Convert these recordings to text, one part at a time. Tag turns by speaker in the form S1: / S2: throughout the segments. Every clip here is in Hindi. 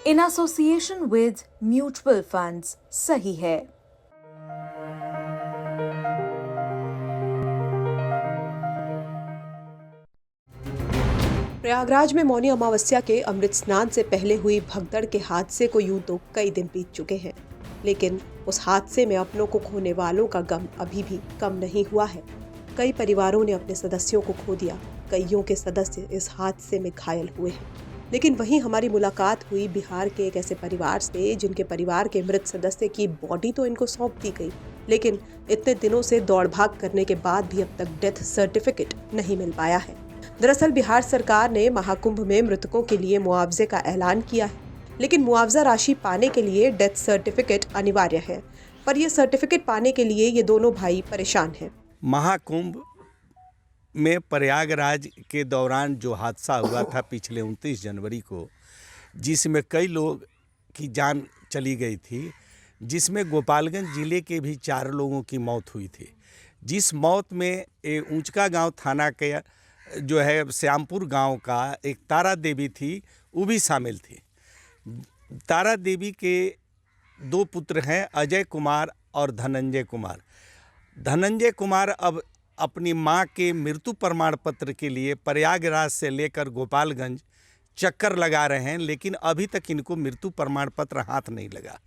S1: in association with mutual funds. सही है।
S2: प्रयागराज में मौनी अमावस्या के अमृत स्नान से पहले हुई भगदड़ के हादसे को यूं तो कई दिन बीत चुके हैं, लेकिन उस हादसे में अपनों को खोने वालों का गम अभी भी कम नहीं हुआ है। कई परिवारों ने अपने सदस्यों को खो दिया, कईयों के सदस्य इस हादसे में घायल हुए हैं। लेकिन वहीं हमारी मुलाकात हुई बिहार के एक ऐसे परिवार से जिनके परिवार के मृत सदस्य की बॉडी तो इनको सौंप दी गई, लेकिन इतने दिनों से दौड़ भाग करने के बाद भी अब तक डेथ सर्टिफिकेट नहीं मिल पाया है। दरअसल बिहार सरकार ने महाकुंभ में मृतकों के लिए मुआवजे का ऐलान किया है, लेकिन मुआवजा राशि पाने के लिए डेथ सर्टिफिकेट अनिवार्य है। पर यह सर्टिफिकेट पाने के लिए ये दोनों भाई परेशान हैं।
S3: महाकुंभ में प्रयागराज के दौरान जो हादसा हुआ था पिछले 29 जनवरी को, जिसमें कई लोग की जान चली गई थी, जिसमें गोपालगंज जिले के भी 4 लोगों की मौत हुई थी। जिस मौत में ऊंचका गांव थाना के जो है श्यामपुर गांव का एक तारा देवी थी, वो भी शामिल थी। तारा देवी के 2 पुत्र हैं, अजय कुमार और धनंजय कुमार। धनंजय कुमार अब अपनी मां के मृत्यु प्रमाण पत्र के लिए प्रयागराज से लेकर गोपालगंज चक्कर लगा रहे हैं, लेकिन अभी तक इनको मृत्यु प्रमाण पत्र हाथ नहीं लगा।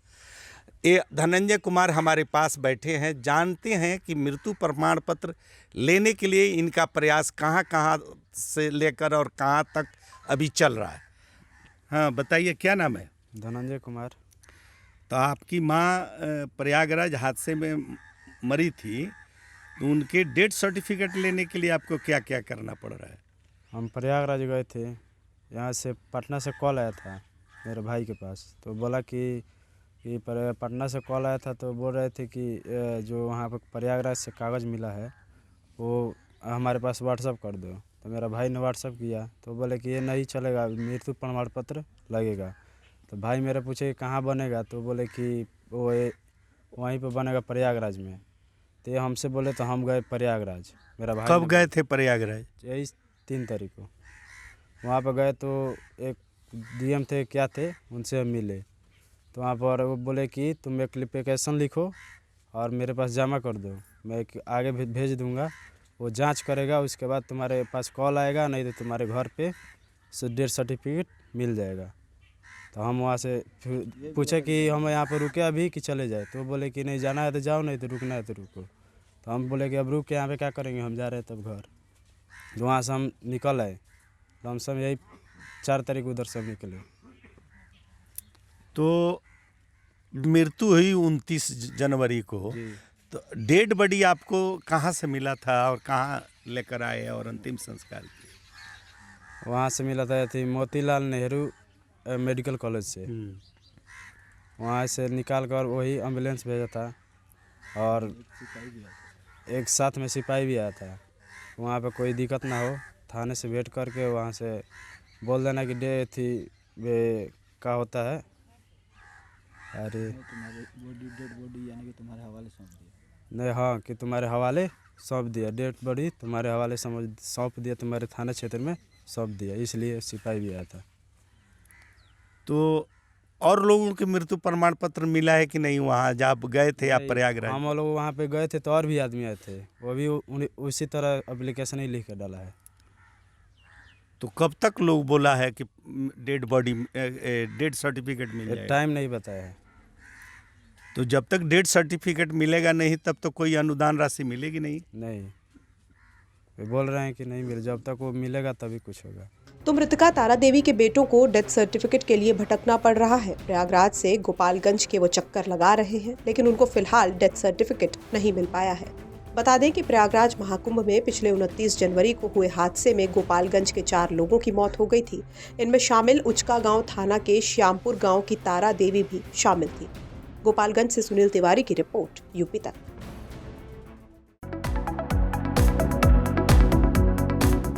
S3: ये धनंजय कुमार हमारे पास बैठे हैं, जानते हैं कि मृत्यु प्रमाण पत्र लेने के लिए इनका प्रयास कहां से लेकर और कहां तक अभी चल रहा है। हाँ बताइए, क्या नाम है?
S4: धनंजय कुमार।
S3: तो आपकी माँ प्रयागराज हादसे में मरी थी, तो उनके डेथ सर्टिफिकेट लेने के लिए आपको क्या क्या करना पड़ रहा है?
S4: हम प्रयागराज गए थे, यहाँ से पटना से कॉल आया था मेरे भाई के पास, तो बोला कि पटना से कॉल आया था, तो बोल रहे थे कि जो वहाँ पर प्रयागराज से कागज़ मिला है वो हमारे पास व्हाट्सअप कर दो। तो मेरा भाई ने व्हाट्सअप किया, तो बोले कि ये नहीं चलेगा, मृत्यु प्रमाण पत्र लगेगा। तो भाई मेरे पूछे कहाँ बनेगा, तो बोले कि वो वहीं पर बनेगा प्रयागराज में। तो हमसे बोले, तो हम गए प्रयागराज। मेरा भाई
S3: कब गए थे प्रयागराज?
S4: यही 3 तारीख को वहाँ पर गए, तो एक डीएम थे क्या थे, उनसे हम मिले। तो वहाँ पर वो बोले कि तुम एक एप्लीकेशन लिखो और मेरे पास जमा कर दो, मैं आगे भेज दूंगा, वो जांच करेगा, उसके बाद तुम्हारे पास कॉल आएगा, नहीं तो तुम्हारे घर पे डेथ सर्टिफिकेट मिल जाएगा। तो हम वहाँ से फिर पूछे कि हम यहाँ पर रुके अभी कि चले जाए, तो बोले कि नहीं जाना है तो जाओ, नहीं तो रुकना है तो रुको। तो हम बोले कि अब रुक के यहाँ पे क्या करेंगे, हम जा रहे हैं तब घर। तो वहाँ से हम निकल आए, तो हम सब यही 4 तारीख उधर से निकले।
S3: तो मृत्यु हुई 29 जनवरी को, तो डेड बॉडी आपको कहाँ से मिला था और कहाँ लेकर आए और अंतिम संस्कार किए?
S4: वहाँ से मिला था थी मोतीलाल नेहरू मेडिकल कॉलेज से। वहाँ से निकाल कर वही एम्बुलेंस भेजा था, और एक साथ में सिपाही भी आया था। वहाँ पे कोई दिक्कत ना हो, थाने से भेंट करके वहाँ से बोल देना कि डेथ थी वे क्या होता है, अरे
S5: डेड बॉडी यानी कि तुम्हारे हवाले सौंप दिया।
S4: नहीं, हाँ कि तुम्हारे हवाले सौंप दिया, डेड बॉडी तुम्हारे हवाले सौंप दिया, तुम्हारे थाना क्षेत्र में सौंप दिया, इसलिए सिपाही भी आया था।
S3: तो और लोगों के मृत्यु प्रमाण पत्र मिला है कि नहीं वहाँ जब गए थे आप प्रयागराज?
S4: हम लोग वहाँ पे गए थे तो और भी आदमी आए थे, वो भी उसी तरह एप्लीकेशन ही लिख कर डाला है।
S3: तो कब तक लोग बोला है कि डेड बॉडी डेड सर्टिफिकेट मिल जाएगा?
S4: टाइम नहीं बताया है।
S3: तो जब तक डेड सर्टिफिकेट मिलेगा नहीं तब तो कोई अनुदान राशि मिलेगी नहीं?
S4: नहीं, वे बोल रहे हैं कि नहीं मिले, जब तक वो मिलेगा तभी कुछ होगा।
S2: तो मृतका तारा देवी के बेटों को डेथ सर्टिफिकेट के लिए भटकना पड़ रहा है। प्रयागराज से गोपालगंज के वो चक्कर लगा रहे हैं, लेकिन उनको फिलहाल डेथ सर्टिफिकेट नहीं मिल पाया है। बता दें कि प्रयागराज महाकुंभ में पिछले 29 जनवरी को हुए हादसे में गोपालगंज के 4 लोगों की मौत हो गई थी। इनमें शामिल ऊंचका गांव थाना के श्यामपुर गांव की तारा देवी भी शामिल थी। गोपालगंज से सुनील तिवारी की रिपोर्ट, यूपी तक।